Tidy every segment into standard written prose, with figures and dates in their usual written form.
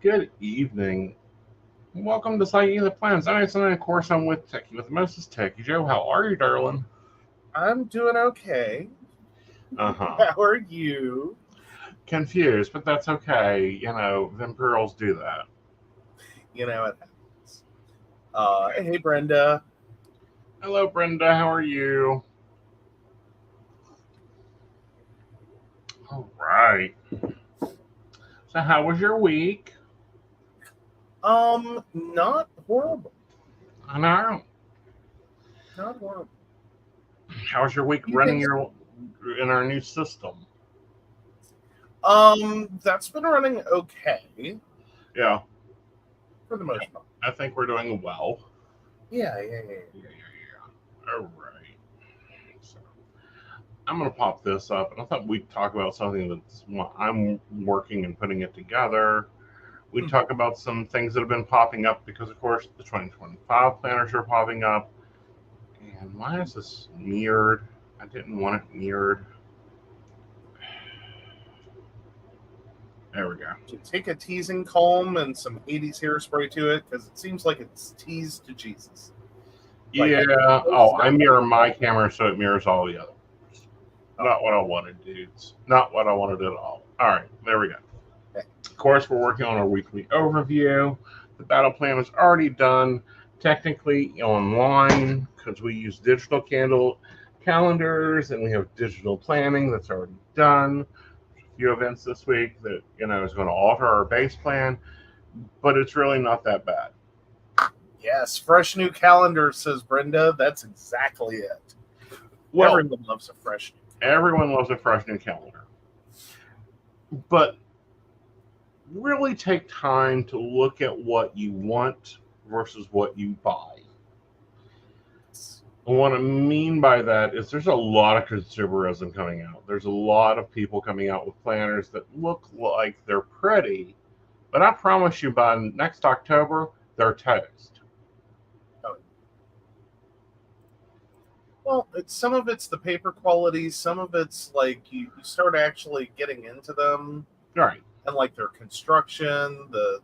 Good evening. Welcome to Psyche the Plans. I'm Aeson Knight, of course, I'm with Techie with the Mostest Techie. Joe, how are you, darling? I'm doing okay. Uh-huh. How are you? Confused, but that's okay. You know, them girls do that. It happens. Hey, Brenda. Hello, Brenda. How are you? All right. So, how was your week? Not horrible. I know. Not horrible. How was your week You running think? in our new system? That's been running okay Yeah, for the most part. I think we're doing well. Yeah. Yeah. All right. So, I'm going to pop this up, and I thought we'd talk about something that's well, I'm working and putting it together. We'd talk about some things that have been popping up because, of course, the 2025 planners are popping up. And why is this mirrored? I didn't want it mirrored. There we go. To take a teasing comb and some 80s hairspray to it because it seems like it's teased to Jesus. Like, Yeah. Oh, I mirror my camera so it mirrors all the others. Not what I wanted, dudes. Not what I wanted at all. All right, there we go. Of course, we're working on our weekly overview. The battle plan is already done, technically online, because we use digital calendars and we have digital planning that's already done. A few events this week that is going to alter our base plan, but it's really not that bad. Yes, fresh new calendar, says Brenda. That's exactly it. Well, everyone loves a fresh new calendar. Everyone loves a fresh new calendar. But really take time to look at what you want versus what you buy. And what I mean by that is there's a lot of consumerism coming out. There's a lot of people coming out with planners that look like they're pretty, but I promise you by next October, they're toast. Well, some of it's the paper quality. Some of it's like you start actually getting into them. Right. And like their construction, the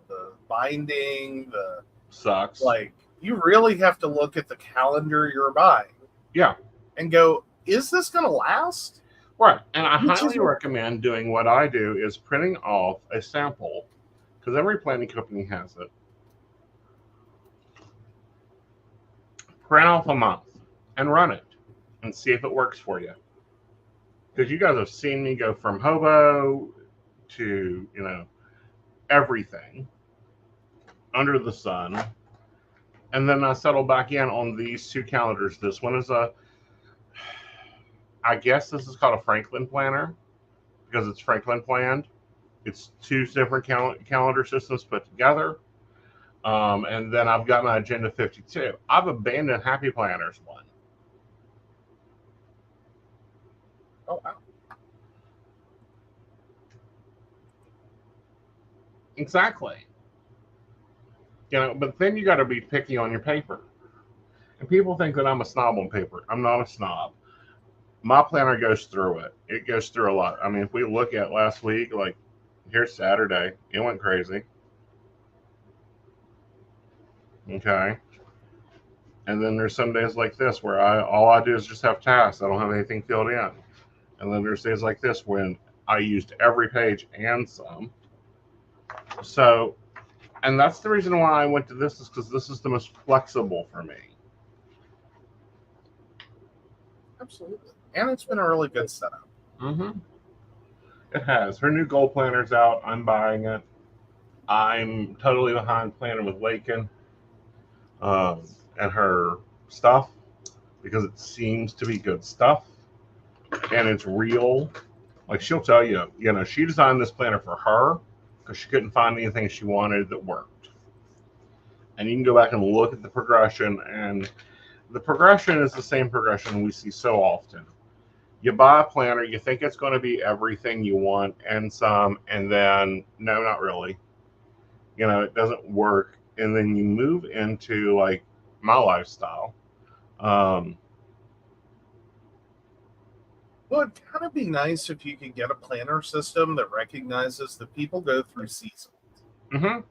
binding, the sucks. Like you really have to look at the calendar you're buying. Yeah. And go, is this going to last? Right. And I highly recommend doing what I do is printing off a sample because every planning company has it. Print off a month and run it and see if it works for you. Because you guys have seen me go from hobo to, everything under the sun. And then I settle back in on these two calendars. This one is I guess this is called a Franklin planner because it's Franklin planned. It's two different calendar systems put together. And then I've got my Agenda 52. I've abandoned Happy Planners one. Oh, wow. Exactly. But then you got to be picky on your paper. And people think that I'm a snob on paper. I'm not a snob. My planner goes through it. It goes through a lot. I mean, if we look at last week, like here's Saturday, it went crazy. Okay. And then there's some days like this where all I do is just have tasks. I don't have anything filled in. And then there's days like this when I used every page and some. So, and that's the reason why I went to this is because this is the most flexible for me. Absolutely. And it's been a really good setup. Mm-hmm. It has. Her new goal planner's out. I'm buying it. I'm totally behind planning with Lakin and her stuff because it seems to be good stuff and it's real. Like she'll tell you, she designed this planner for her because she couldn't find anything she wanted that worked. And you can go back and look at the progression, and the progression is the same progression we see so often. You buy a planner, you think it's going to be everything you want and some, and then no, not really. It doesn't work. And then you move into like my lifestyle. Well, it'd kind of be nice if you could get a planner system that recognizes that people go through seasons. Mm-hmm.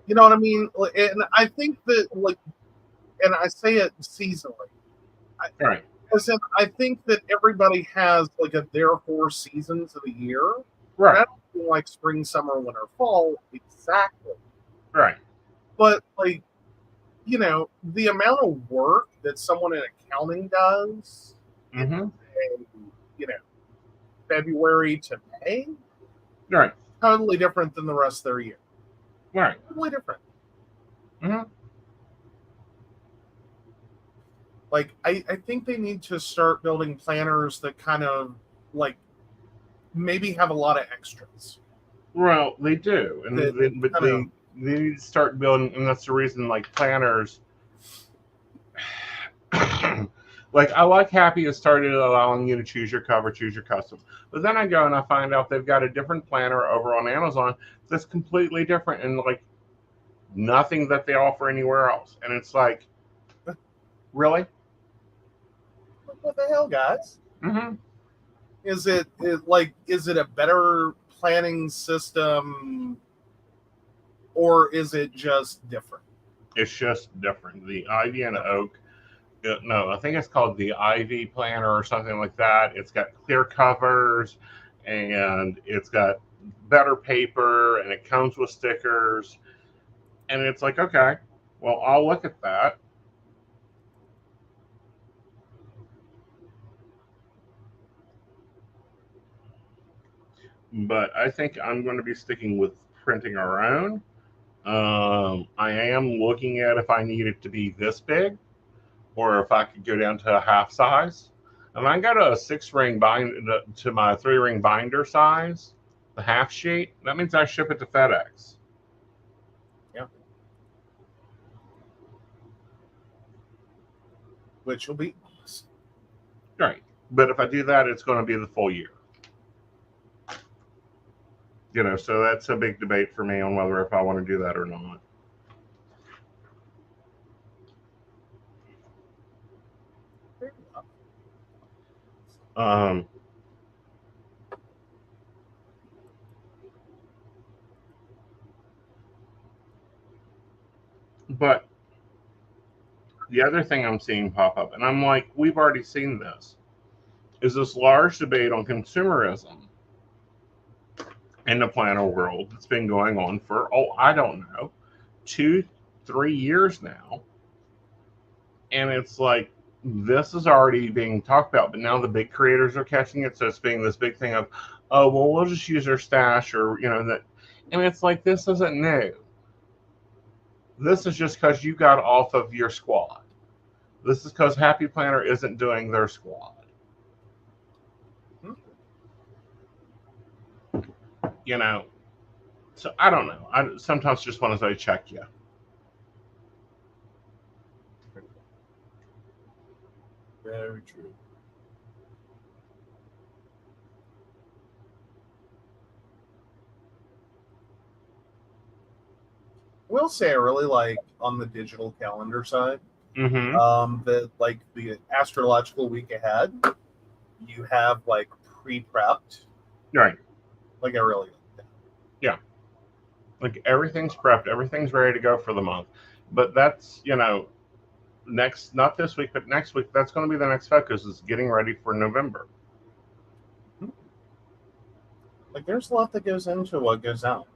You know what I mean? And I think that, like, and I say it seasonally. Right. As in, I think that everybody has like a there 4 seasons of the year. And I Right. don't mean like spring, summer, winter, fall exactly. Right. But like, the amount of work that someone in accounting does in, Mm-hmm. you know, February to May, Right. totally different than the rest of their year. Right. Totally different. Mm-hmm. Like, I think they need to start building planners that kind of like maybe have a lot of extras. Well, they do, That but kind of, they need to start building, and that's the reason, like planners. Like I like Happy has started allowing you to choose your cover, choose your custom. But then I go and I find out they've got a different planner over on Amazon that's completely different and like nothing that they offer anywhere else. And it's like, really? what the hell, guys? Mm-hmm. Is it a better planning system, or is it just different? It's just different. The Ivy and Oak, no, I think it's called the Ivy Planner or something like that. It's got clear covers and it's got better paper and it comes with stickers. And it's like, okay, well, I'll look at that. But I think I'm going to be sticking with printing our own. I am looking at if I need it to be this big or if I could go down to a half size. And I got a 6-ring bind to my 3-ring binder size, the half sheet. That means I ship it to FedEx. Yeah. Which will be Right. But if I do that, it's going to be the full year. So that's a big debate for me on whether if I want to do that or not. Um, but the other thing I'm seeing pop up, and I'm like, we've already seen this, is this large debate on consumerism in the planner world that's been going on for, I don't know, 2-3 years now. And it's like, this is already being talked about, but now the big creators are catching it. So it's being this big thing of, oh, well, we'll just use our stash or, that. And it's like, this isn't new. This is just because you got off of your squad. This is because Happy Planner isn't doing their squad. So I don't know. I sometimes just want to say check you. very true. Will say I really like on the digital calendar side, Mm-hmm. that like the astrological week ahead, you have like pre-prepped. Right. Like I really like that. Yeah. Like everything's prepped, everything's ready to go for the month. But that's, next, not this week, but next week, that's going to be the next focus is getting ready for November. Like there's a lot that goes into what goes out.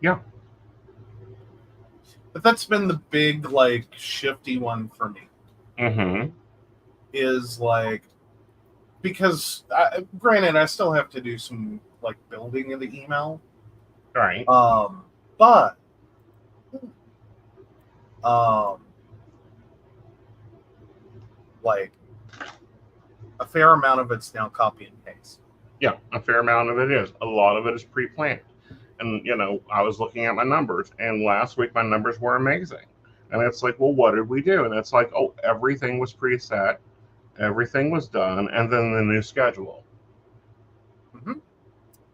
Yeah. But that's been the big like shifty one for me. Mm-hmm. Is like, because granted I still have to do some like building of the email. Right. But like a fair amount of it's now copy and paste. Yeah, a fair amount of it is. A lot of it is pre-planned. And, I was looking at my numbers, and last week my numbers were amazing. And it's like, well, what did we do? And it's like, oh, everything was preset, everything was done, and then the new schedule. Mm-hmm.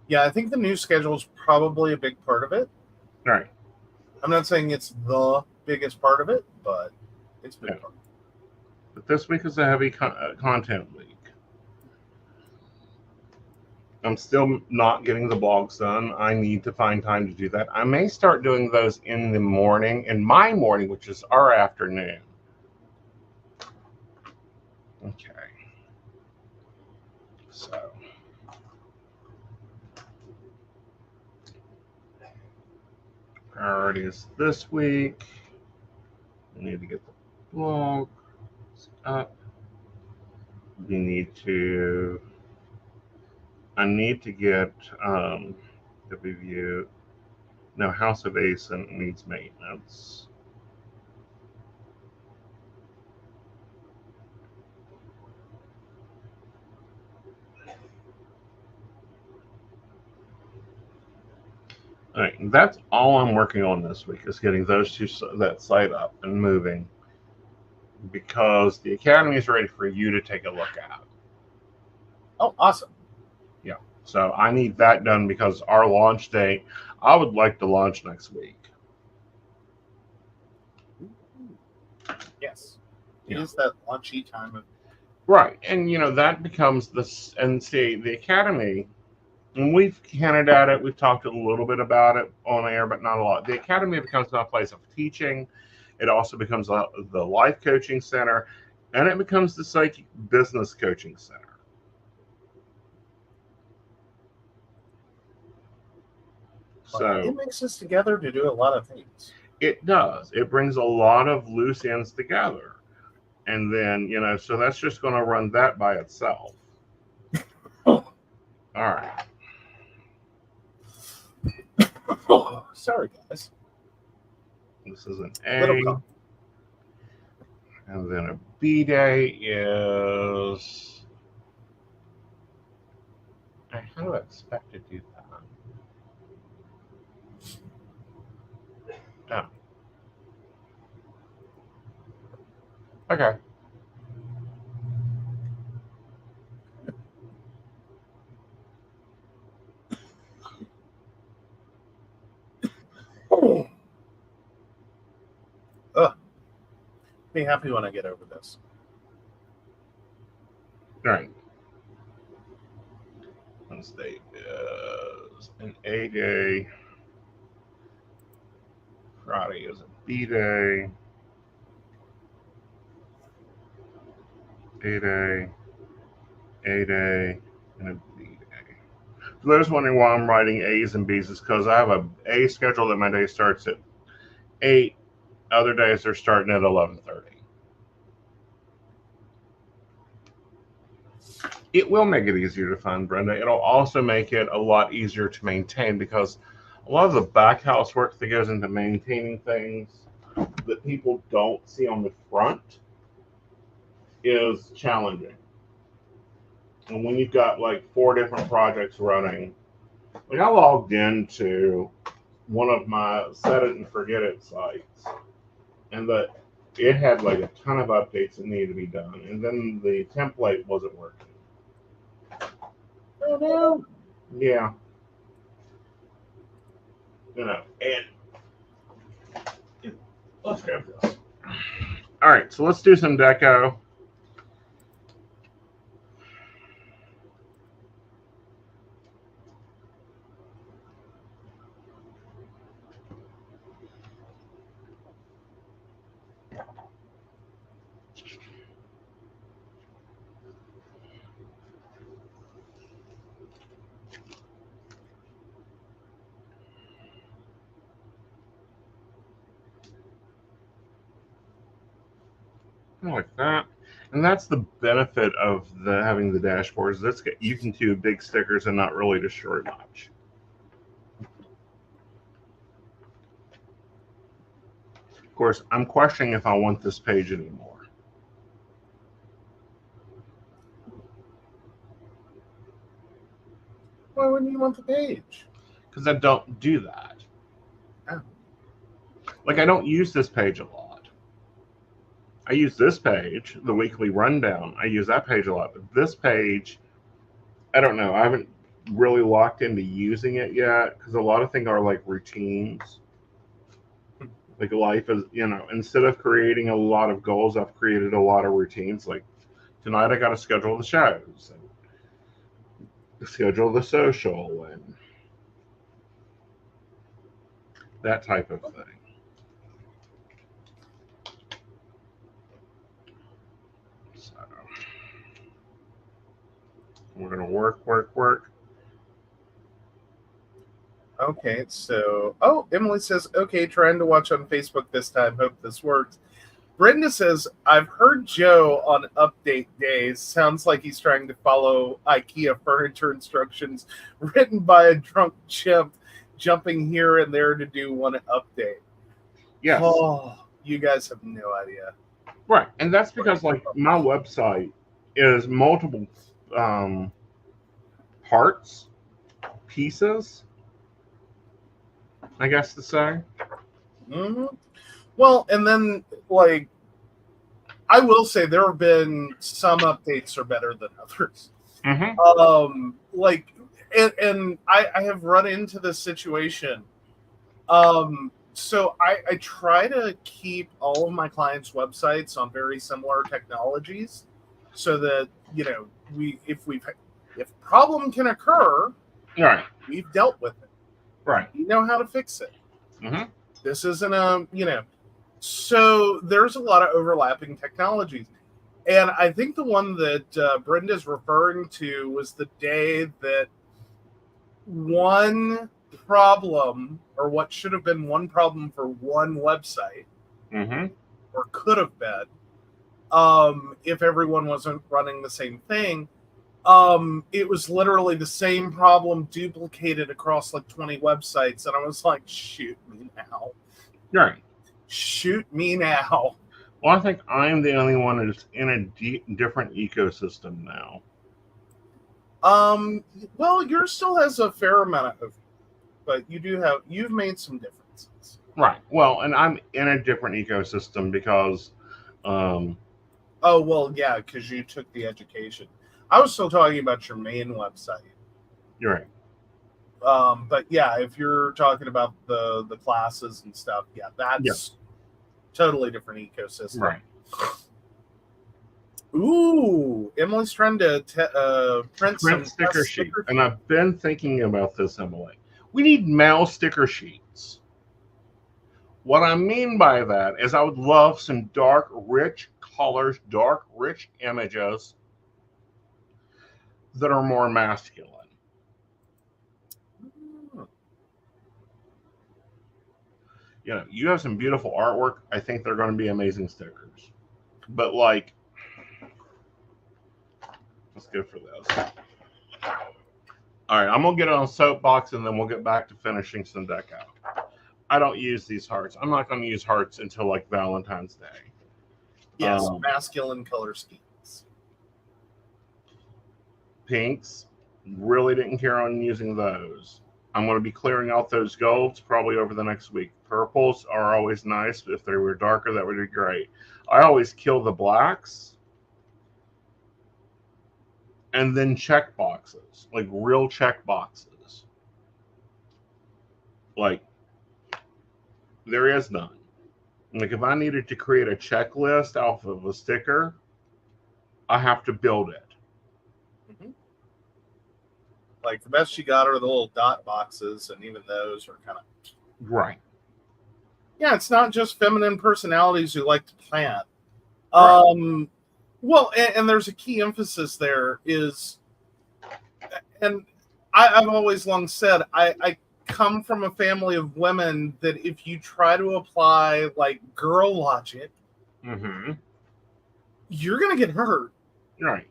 Yeah, I think the new schedule is probably a big part of it. Right. I'm not saying it's the biggest part of it, but it's been part. But this week is a heavy content week. I'm still not getting the blogs done. I need to find time to do that. I may start doing those in the morning, in my morning, which is our afternoon. Okay. So. Priorities this week. We need to get the blog up. We need to. I need to get the review. No, House of Aeson needs maintenance. All right, that's all I'm working on this week is getting those two, that site up and moving, because the Academy is ready for you to take a look at. Oh, awesome. Yeah, so I need that done because our launch date, I would like to launch next week. Yes. Yeah. It is that launchy time of. Right, and that becomes this, and see, the Academy, and we've hinted at it, we've talked a little bit about it on air, but not a lot. The Academy becomes a place of teaching. It also becomes the life coaching center, and it becomes the psychic business coaching center. So it mixes together to do a lot of things. It does. It brings a lot of loose ends together. And then, so that's just going to run that by itself. Oh. All right. Oh, sorry, guys. This is an A. And then a B day is. How do I expect to do that? Oh. Okay. Be happy when I get over this. All right. Wednesday is an A day. Friday is a B day. A day. A day. And a B day. For those wondering why I'm writing A's and B's, is because I have a A schedule that my day starts at 8. Other days they're starting at 11:30. It will make it easier to find, Brenda. It'll also make it a lot easier to maintain, because a lot of the back house work that goes into maintaining things that people don't see on the front is challenging. And when you've got like 4 different projects running, like I logged into one of my set it and forget it sites, and it had like a ton of updates that needed to be done, and then the template wasn't working. Oh no. Yeah. And let's grab this. All right, so let's do some deco. Like that. And that's the benefit of having the dashboards. You can do big stickers and not really destroy much. Of course, I'm questioning if I want this page anymore. Why wouldn't you want the page? Because I don't do that. Oh. Like, I don't use this page a lot. I use this page, the weekly rundown. I use that page a lot. But this page, I don't know. I haven't really locked into using it yet, because a lot of things are like routines. Like life is, instead of creating a lot of goals, I've created a lot of routines. Like tonight I got to schedule the shows. schedule the social and that type of thing. So we're going to work. Okay, so Emily says, okay, trying to watch on Facebook this time. Hope this works. Brenda says, I've heard Joe on update days. Sounds like he's trying to follow IKEA furniture instructions written by a drunk chimp, jumping here and there to do one update. Yes. Oh, you guys have no idea. Right, and that's because like my website is multiple parts, pieces, I guess to say. Mm-hmm. Well, and then like I will say there have been some updates are better than others. Mm-hmm. Like, and I have run into this situation. So I try to keep all of my clients' websites on very similar technologies, so that if problem can occur, Right. we've dealt with it. Right. We know how to fix it. Mm-hmm. This isn't So there's a lot of overlapping technologies. And I think the one that Brenda's referring to was the day that one problem, or what should have been one problem for one website, Mm-hmm. or could have been, if everyone wasn't running the same thing, it was literally the same problem duplicated across like 20 websites. And I was like, shoot me now. Right. Shoot me now. Well, I think I'm the only one that's in a different ecosystem now. Well, yours still has a fair amount of, but you've made some differences. Right. Well, and I'm in a different ecosystem because, oh well, yeah, because you took the education. I was still talking about your main website. You're right. But yeah, if you're talking about the classes and stuff, yeah, that's totally different ecosystem. Right. Ooh, Emily's trying to print some sticker sheet. And I've been thinking about this, Emily. We need mail sticker sheets. What I mean by that is I would love some dark, rich colors, dark, rich images that are more masculine. You know, you have some beautiful artwork. I think they're going to be amazing stickers. But like, let's go for this. All right, I'm going to get on a soapbox and then we'll get back to finishing some deck out. I don't use these hearts. I'm not going to use hearts until like Valentine's Day. Yes, masculine color schemes. Pinks, really didn't care on using those. I'm going to be clearing out those golds probably over the next week. Purples are always nice. If they were darker, that would be great. I always kill the blacks and then check boxes, like real check boxes. Like, there is none. Like, if I needed to create a checklist off of a sticker, I have to build it. Mm-hmm. Like, the best you got are the little dot boxes, and even those are kind of... Right. Yeah, it's not just feminine personalities who like to plant. Right. Well, and there's a key emphasis there is, and I've always long said, I come from a family of women that if you try to apply like girl logic, mm-hmm. you're going to get hurt. Right.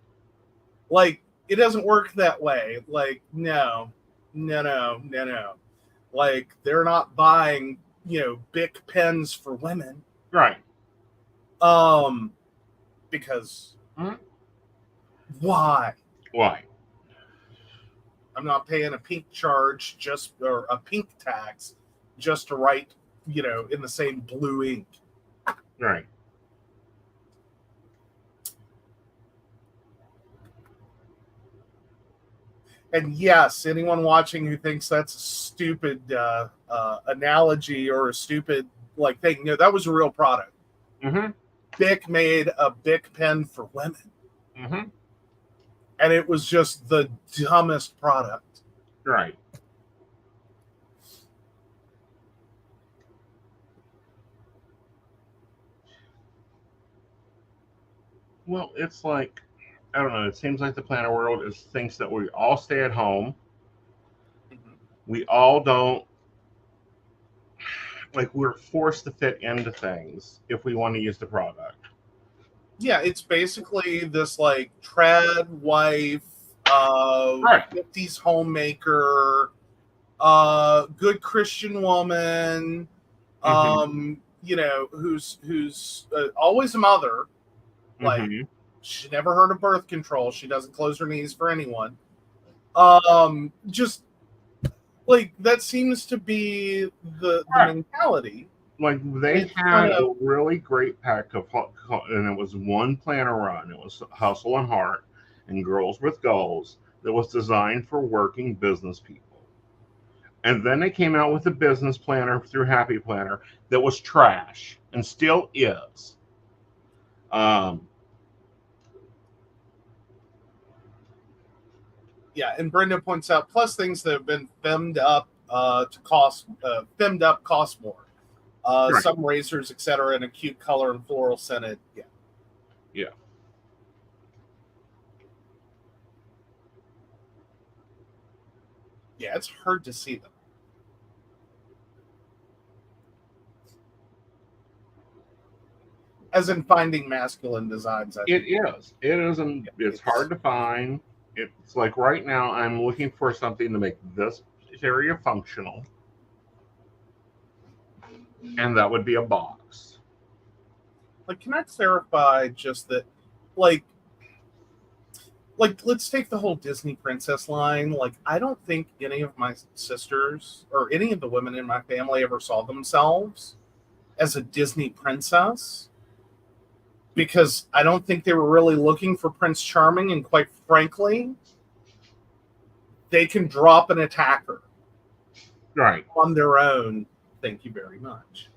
Like, it doesn't work that way. Like, no. Like, they're not buying, Bic pens for women. Right. Because mm-hmm. Why? I'm not paying a pink charge or a pink tax just to write, in the same blue ink. Right. And yes, anyone watching who thinks that's a stupid analogy or a stupid thing, no, that was a real product. Mm-hmm. Bic made a Bic pen for women. Mm-hmm. and it was just the dumbest product. Right. Well, it's like, I don't know. It seems like the planner world thinks that we all stay at home. We all don't, like, we're forced to fit into things if we want to use the product. Yeah, it's basically this like trad wife, Right. 50s homemaker, good Christian woman, you know, who's always a mother. Like, she never heard of birth control. She doesn't close her knees for anyone. Just like that seems to be the mentality. Like, they had a really great pack of, and it was one planner run. It was Hustle and Heart and Girls with Goals that was designed for working business people. And then they came out with a business planner through Happy Planner that was trash and still is. Yeah, and Brenda points out, plus things that have been femmed up cost more. Right. Some razors, etc., in a cute color and floral scented. Yeah. Yeah. Yeah, it's hard to see them. As in finding masculine designs. It is. It's hard to find. It's like right now I'm looking for something to make this area functional. And that would be a box. Like, can I clarify just that, like let's take the whole Disney princess line. Like, I don't think any of my sisters or any of the women in my family ever saw themselves as a Disney princess, because I don't think they were really looking for Prince Charming, and quite frankly, they can drop an attacker right on their own. Thank you very much.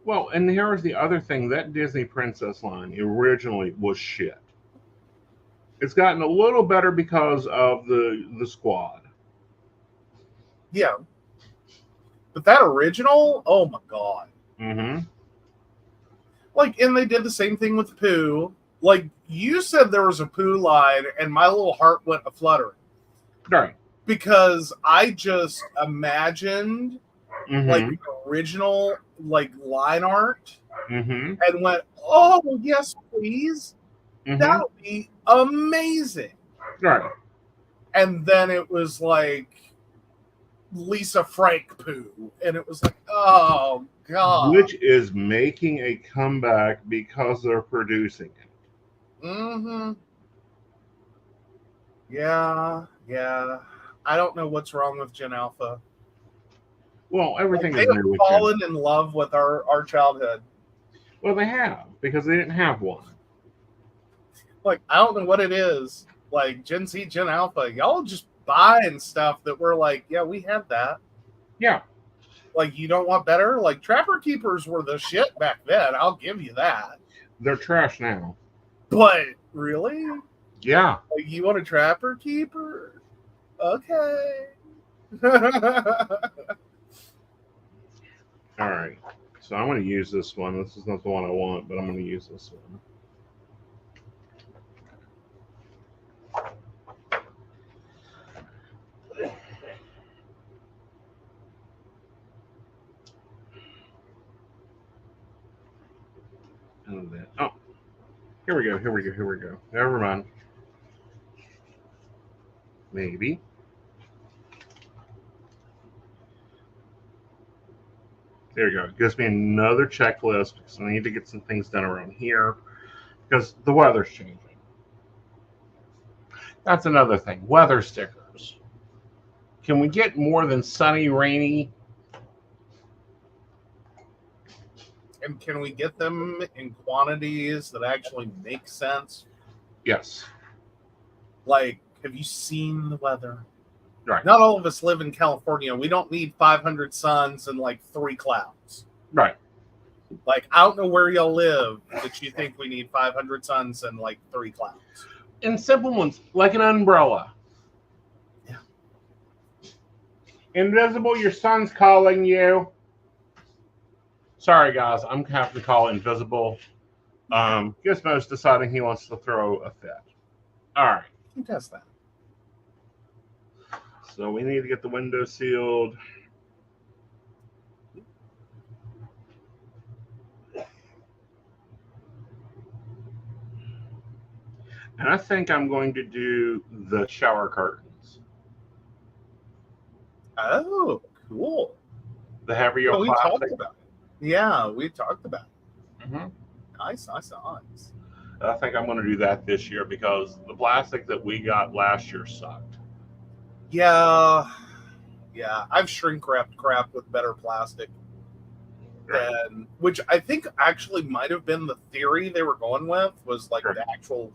Well, and here's the other thing. That Disney princess line originally was shit. It's gotten a little better because of the squad. Yeah. But that original, oh my God. Like, and they did the same thing with Pooh. Like, you said there was a Pooh line, and my little heart went a-fluttering. Right. Because I just imagined, like, the original, like, line art, and went, oh, yes, please. That would be amazing. Right. And then it was like Lisa Frank Pooh, and it was like, oh God. Which is making a comeback because they're producing it. Yeah. I don't know what's wrong with Gen Alpha. Well, everything like, is they have fallen in love with our childhood. Well, they have, because they didn't have one. Like, I don't know what it is. Like, Gen Z, Gen Alpha, y'all just buying stuff that we're like, yeah, we have that. Yeah. Like, you don't want better? Like, Trapper Keepers were the shit back then. I'll give you that. They're trash now. But, really? Yeah. Like, you want a Trapper Keeper? Okay. All right. So I'm going to use this one. This is not the one I want, but I'm going to use this one. Oh, here we go. Never mind. Maybe. There you go. It gives me another checklist because I need to get some things done around here because the weather's changing. That's another thing. Weather stickers. Can we get more than sunny, rainy? And can we get them in quantities that actually make sense? Yes. Like, have you seen the weather? Right. Not all of us live in California. We don't need 500 suns and like 3 clouds. Right. Like, I don't know where y'all live that you think we need 500 suns and like 3 clouds. And simple ones, like an umbrella. Yeah. Invisible, your son's calling you. Sorry, guys, I'm going to have to call Invisible. Gizmo's deciding he wants to throw a fit. All right. Who does that? So we need to get the window sealed. And I think I'm going to do the shower curtains. Oh, cool. The heavier We talked plastic. about it. Yeah, we talked about it. Mm-hmm. Nice. I think I'm going to do that this year because the plastic that we got last year sucked. Yeah. I've shrink wrapped crap with better plastic. Right. Than, which I think actually might have been the theory they were going with, was like Sure. the actual,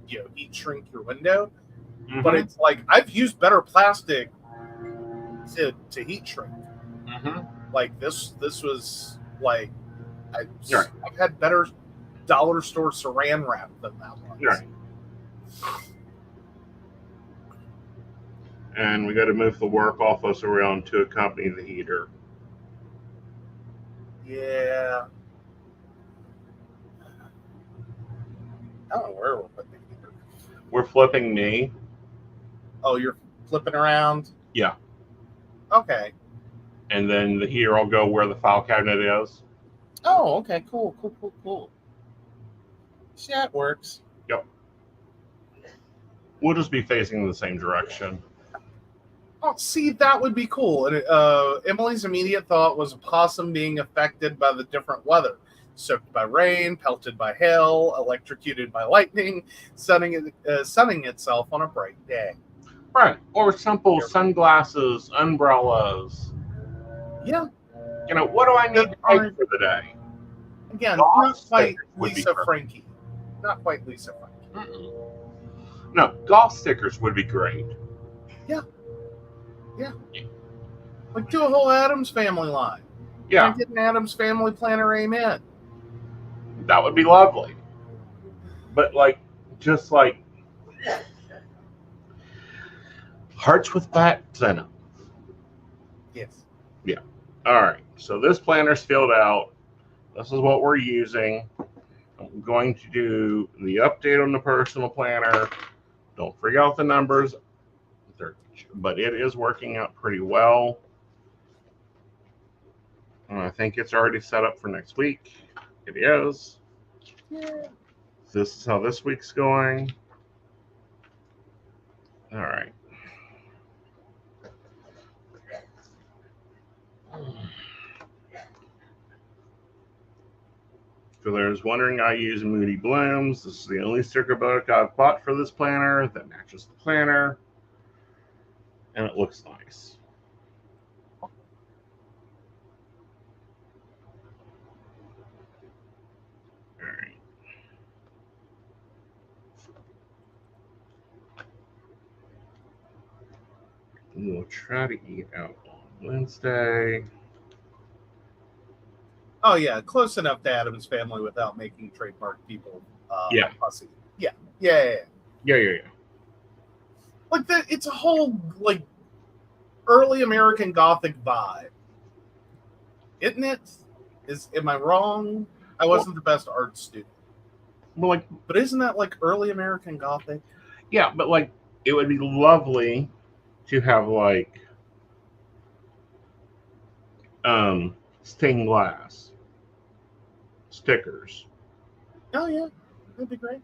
heat shrink your window. Mm-hmm. But it's like I've used better plastic to heat shrink. Mm-hmm. Like this was like Right. I've had better dollar store saran wrap than that one. Right. And we got to move the work office around to accompany the heater. Yeah. I don't know where we're putting the heater. We're flipping me. Oh, you're flipping around? Yeah. Okay. And then the heater will go where the file cabinet is. Oh, okay. Cool. See, that works. Yep. We'll just be facing the same direction. Oh, see, that would be cool. And Emily's immediate thought was a possum being affected by the different weather. Soaked by rain, pelted by hail, electrocuted by lightning, sunning itself on a bright day. Right. Or simple sunglasses, umbrellas. Yeah. What do I need to take for the day? Again, Golf not quite stickers would be Lisa perfect. Frankie. Not quite Lisa Frankie. Mm-mm. No, golf stickers would be great. Yeah. Like do a whole Addams Family line. Yeah, Get an Addams Family planner, amen. that would be lovely. But just hearts with bats in them. Yes. Yeah. All right. So this planner's filled out. This is what we're using. I'm going to do the update on the personal planner. Don't freak out the numbers, but it is working out pretty well. And I think it's already set up for next week. It is. Yeah. This is how this week's going. All right. For those wondering, I use Moody Blooms. This is the only sticker book I've bought for this planner that matches the planner. And it looks nice. All right. We'll try to eat out on Wednesday. Oh yeah, close enough to Addams Family without making trademark people fussy. Yeah. Yeah. Like that, it's a whole like early American Gothic vibe, isn't it? Am I wrong? I wasn't the best art student. Well, but isn't that like early American Gothic? Yeah, but it would be lovely to have stained glass stickers. Oh yeah, that'd be great.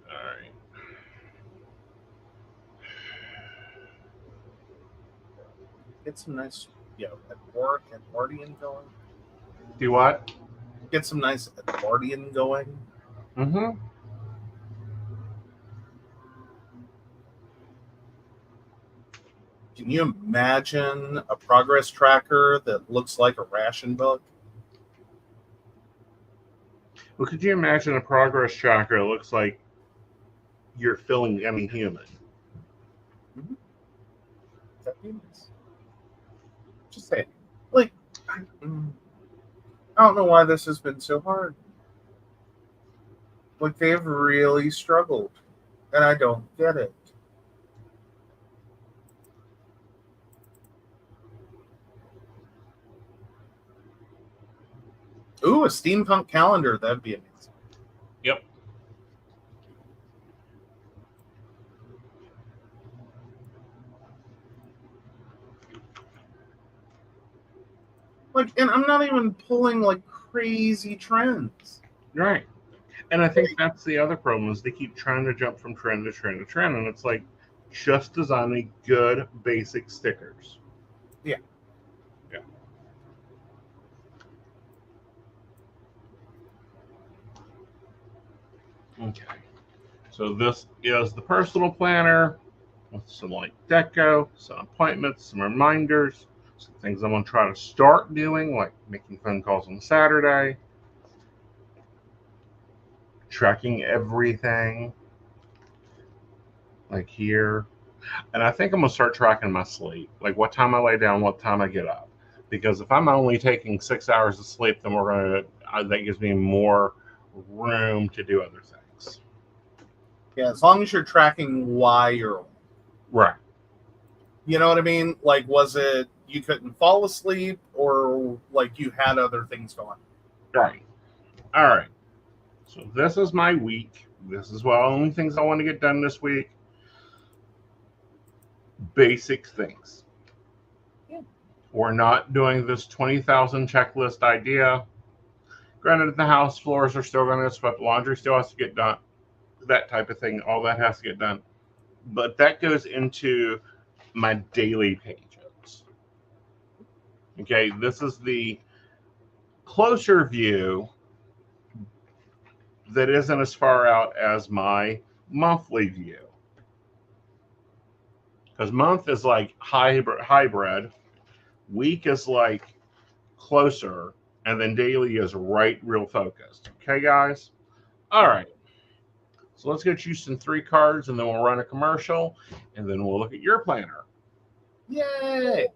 All right. Get some nice, at work and partying going. Do what? Get some nice partying going. Mm-hmm. Can you imagine a progress tracker that looks like a ration book? Well, could you imagine a progress tracker that looks like you're filling any human? Mm-hmm. That'd be nice. Just saying. Like, I don't know why this has been so hard. Like, they've really struggled, and I don't get it. Ooh, a steampunk calendar. That'd be amazing. Yep. Like, and I'm not even pulling like crazy trends. Right. And I think that's the other problem is they keep trying to jump from trend to trend to trend, and it's like just designing good basic stickers. Yeah. Yeah. Okay. So this is the personal planner with some like deco, some appointments, some reminders, some things I'm going to try to start doing, like making phone calls on Saturday, tracking everything, like here. And I think I'm going to start tracking my sleep, like what time I lay down, what time I get up. Because if I'm only taking 6 hours of sleep, then that gives me more room to do other things. Yeah, as long as you're tracking why you're awake. Right. You know what I mean? Like, was it you couldn't fall asleep, or like you had other things going? Right. All right. So this is my week. This is what only things I want to get done this week. Basic things. Yeah. We're not doing this 20,000 checklist idea. Granted, the house floors are still going to get swept. Laundry still has to get done. That type of thing. All that has to get done. But that goes into my daily pages. Okay, this is the closer view that isn't as far out as my monthly view. Because month is like hybrid, week is like closer, and then daily is right real focused. Okay, guys? All right. So let's get you some 3 cards, and then we'll run a commercial, and then we'll look at your planner. Yay!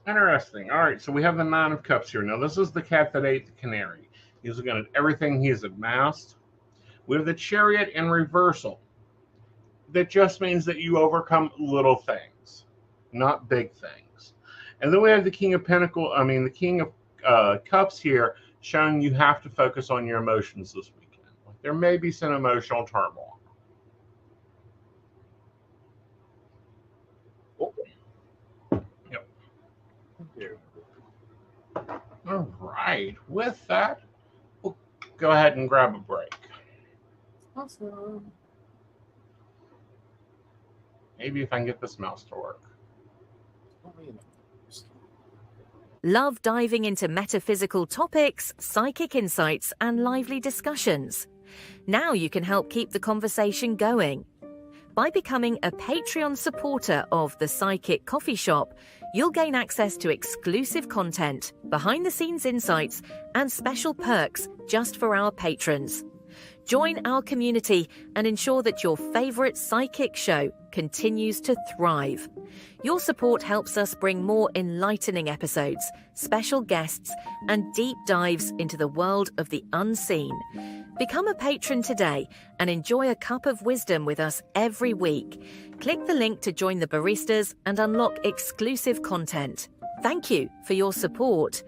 Interesting. All right, so we have the 9 of Cups here. Now, this is the cat that ate the canary. He's looking at everything he's amassed. We have the Chariot in reversal. That just means that you overcome little things, not big things. And then we have the King of the King of Cups here, showing you have to focus on your emotions this weekend. Like, there may be some emotional turmoil. All right. With that, we'll go ahead and grab a break. Awesome. Maybe if I can get this mouse to work. Love diving into metaphysical topics, psychic insights, and lively discussions? Now you can help keep the conversation going. By becoming a Patreon supporter of The Psychic Coffee Shop, you'll gain access to exclusive content, behind-the-scenes insights, and special perks just for our patrons. Join our community and ensure that your favorite psychic show continues to thrive. Your support helps us bring more enlightening episodes, special guests, and deep dives into the world of the unseen. Become a patron today and enjoy a cup of wisdom with us every week. Click the link to join the baristas and unlock exclusive content. Thank you for your support.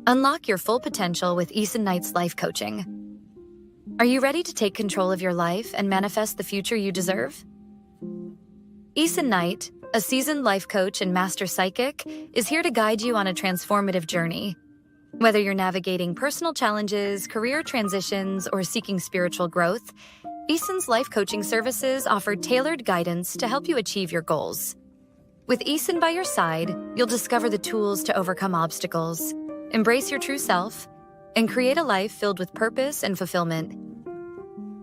Unlock your full potential with Aeson Knight's life coaching. Are you ready to take control of your life and manifest the future you deserve? Aeson Knight, a seasoned life coach and master psychic, is here to guide you on a transformative journey. Whether you're navigating personal challenges, career transitions, or seeking spiritual growth, Aeson's life coaching services offer tailored guidance to help you achieve your goals. With Aeson by your side, you'll discover the tools to overcome obstacles, embrace your true self, and create a life filled with purpose and fulfillment.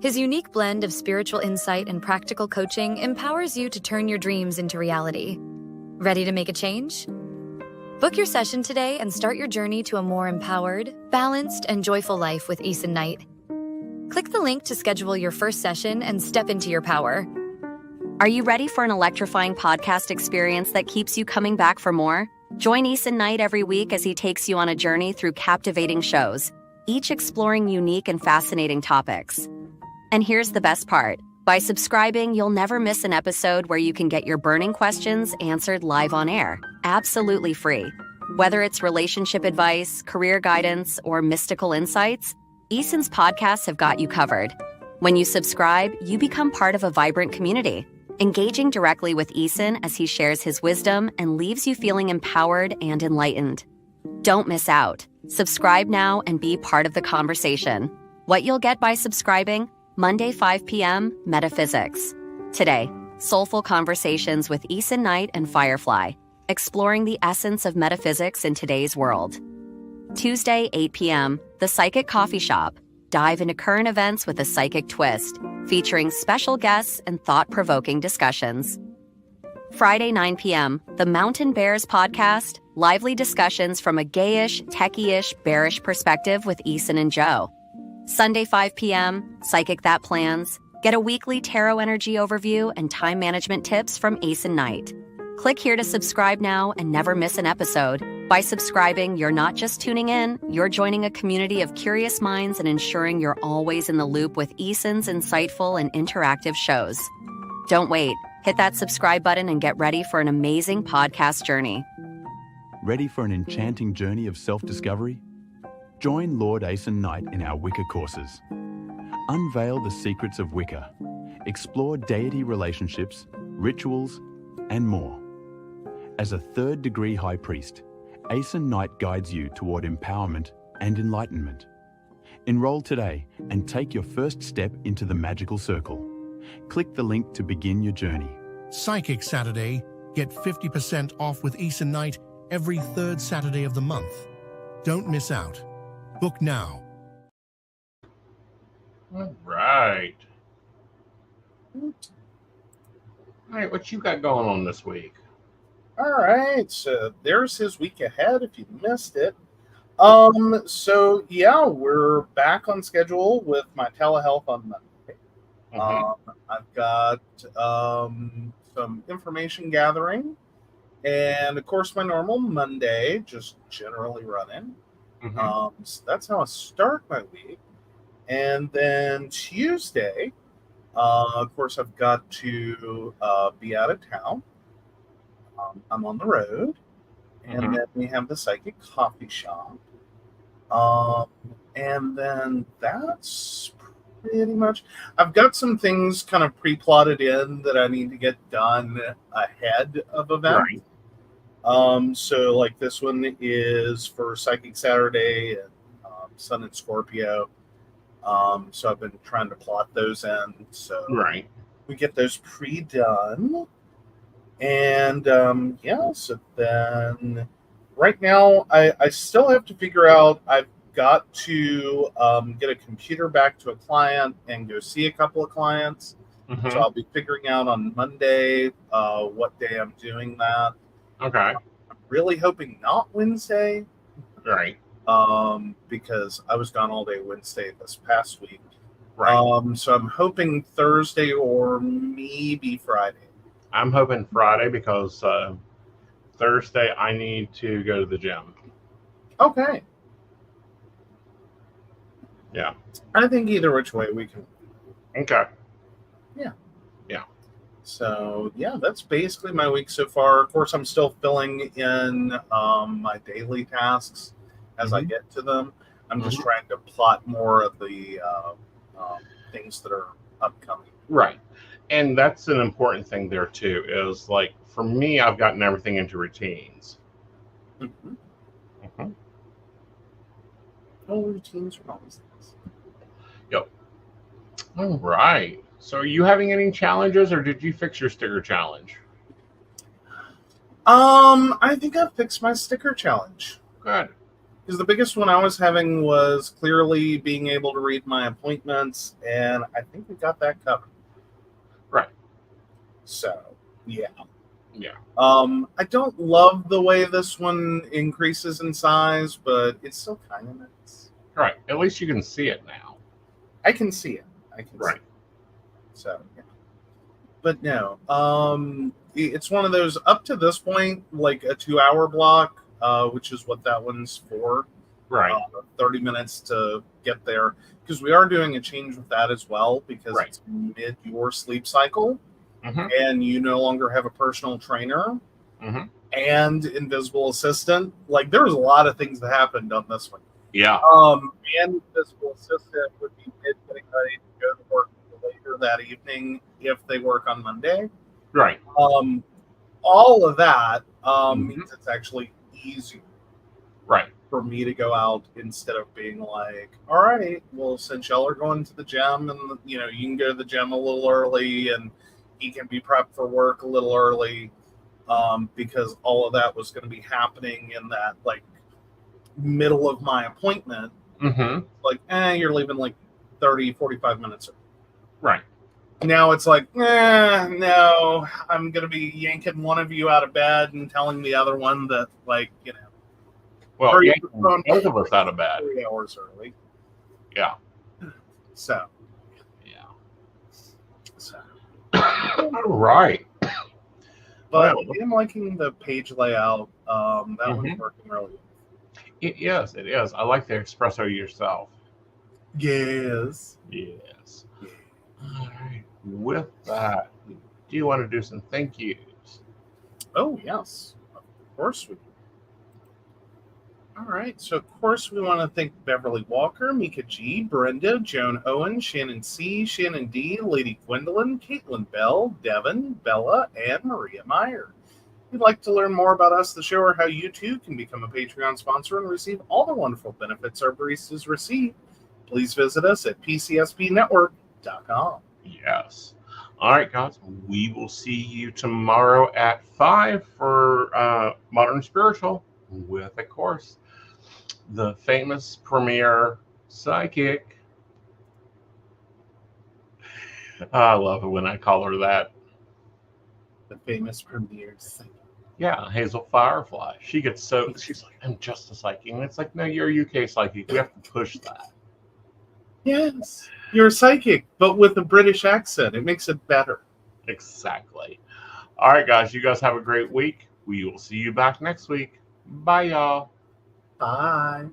His unique blend of spiritual insight and practical coaching empowers you to turn your dreams into reality. Ready to make a change? Book your session today and start your journey to a more empowered, balanced, and joyful life with Aeson Knight. Click the link to schedule your first session and step into your power. Are you ready for an electrifying podcast experience that keeps you coming back for more? Join Aeson Knight every week as he takes you on a journey through captivating shows, each exploring unique and fascinating topics. And here's the best part. By subscribing, you'll never miss an episode where you can get your burning questions answered live on air, absolutely free. Whether it's relationship advice, career guidance, or mystical insights, Aeson's podcasts have got you covered. When you subscribe, you become part of a vibrant community, engaging directly with Aeson as he shares his wisdom and leaves you feeling empowered and enlightened. Don't miss out. Subscribe now and be part of the conversation. What you'll get by subscribing: Monday 5 p.m. Metaphysics. Today, soulful conversations with Aeson Knight and Firefly, exploring the essence of metaphysics in today's world. Tuesday 8 p.m. The Psychic Coffee Shop. Dive into current events with a psychic twist, featuring special guests and thought-provoking discussions. Friday 9 p.m. The Mountain Bears Podcast. Lively discussions from a gayish, techie-ish, bearish perspective with Aeson and Joe. Sunday 5 p.m. Psychic That Plans. Get a weekly tarot energy overview and time management tips from Aeson Knight. Click here to subscribe now and never miss an episode. By subscribing, you're not just tuning in, you're joining a community of curious minds and ensuring you're always in the loop with Aeson's insightful and interactive shows. Don't wait. Hit that subscribe button and get ready for an amazing podcast journey. Ready for an enchanting journey of self-discovery? Join Lord Aeson Knight in our Wicca courses. Unveil the secrets of Wicca. Explore deity relationships, rituals, and more. As a third-degree high priest, Aeson Knight guides you toward empowerment and enlightenment. Enroll today and take your first step into the magical circle. Click the link to begin your journey. Psychic Saturday. Get 50% off with Aeson Knight every third Saturday of the month. Don't miss out. Book now. All right. All right, what you got going on this week? All right, so there's his week ahead if you missed it. So yeah, we're back on schedule with my telehealth on Monday. I've got some information gathering, and of course my normal Monday, just generally running. So that's how I start my week. And then Tuesday, of course, I've got to be out of town. I'm on the road, and then we have the Psychic Coffee Shop. And then that's pretty much. I've got some things kind of pre-plotted in that I need to get done ahead of events. Right. So like this one is for Psychic Saturday and Sun and Scorpio. So I've been trying to plot those in. So right. We get those pre-done. And yeah, so then right now I still have to figure out, I've got to get a computer back to a client and go see a couple of clients. So I'll be figuring out on Monday what day I'm doing that. Okay. I'm really hoping not Wednesday. Right. Because I was gone all day Wednesday this past week. Right. So I'm hoping Thursday or maybe Friday. I'm hoping Friday because Thursday I need to go to the gym. Okay. Yeah. I think either which way we can. Okay. Yeah. Yeah. So, yeah, that's basically my week so far. Of course, I'm still filling in my daily tasks as I get to them. I'm just trying to plot more of the things that are upcoming. Right. And that's an important thing there, too, is like, for me, I've gotten everything into routines. Oh, routines are always things. Yep. All right. So are you having any challenges, or did you fix your sticker challenge? I think I fixed my sticker challenge. Good. Because the biggest one I was having was clearly being able to read my appointments, and I think we got that covered. Right. So, yeah. Yeah. I don't love the way this one increases in size, but it's still kind of nice. Right. At least you can see it now. I can see it. I can see Right. it. So, yeah. But no, it's one of those up to this point, like a 2-hour block, which is what that one's for. Right. 30 minutes to get there, because we are doing a change with that as well, because Right. it's mid your sleep cycle, Mm-hmm. and you no longer have a personal trainer Mm-hmm. and invisible assistant. Like, there was a lot of things that happened on this one. Yeah. And invisible assistant would be mid getting ready to go to work later that evening if they work on Monday. Right. All of that Mhm. means it's actually easier Right. for me to go out instead of being like, all right, well, since y'all are going to the gym, and you can go to the gym a little early, and he can be prepped for work a little early, because all of that was going to be happening in that like middle of my appointment. Mm-hmm. Like, you're leaving like 30-45 minutes early. Right. Now it's like, no, I'm going to be yanking one of you out of bed and telling the other one that, like, Well, hurry yeah, up and phone both of us out of bed. 3 hours early. Yeah. So, Yeah. so. All right. But Well, I'm liking the page layout. That one's Mhm. working really well. It is. It is. I like the espresso yourself. Yes. Yes. All right. With that, do you want to do some thank yous? Oh, yes. Of course we do. All right. So, of course, we want to thank Beverly Walker, Mika G, Brenda, Joan Owen, Shannon C, Shannon D, Lady Gwendolyn, Caitlin Bell, Devin, Bella, and Maria Meyer. If you'd like to learn more about us, the show, or how you too can become a Patreon sponsor and receive all the wonderful benefits our baristas receive, please visit us at PCSPNetwork.com. Yes. All right, guys. We will see you tomorrow at 5 for Modern Spiritual with, of course, the famous premier psychic. I love it when I call her that. The famous premiere singer. Yeah, Hazel Firefly. She gets so, she's like, I'm just a psychic. And it's like, no, you're a UK psychic. We have to push that. Yes, you're a psychic, but with a British accent. It makes it better. Exactly. All right, guys. You guys have a great week. We will see you back next week. Bye, y'all. Bye.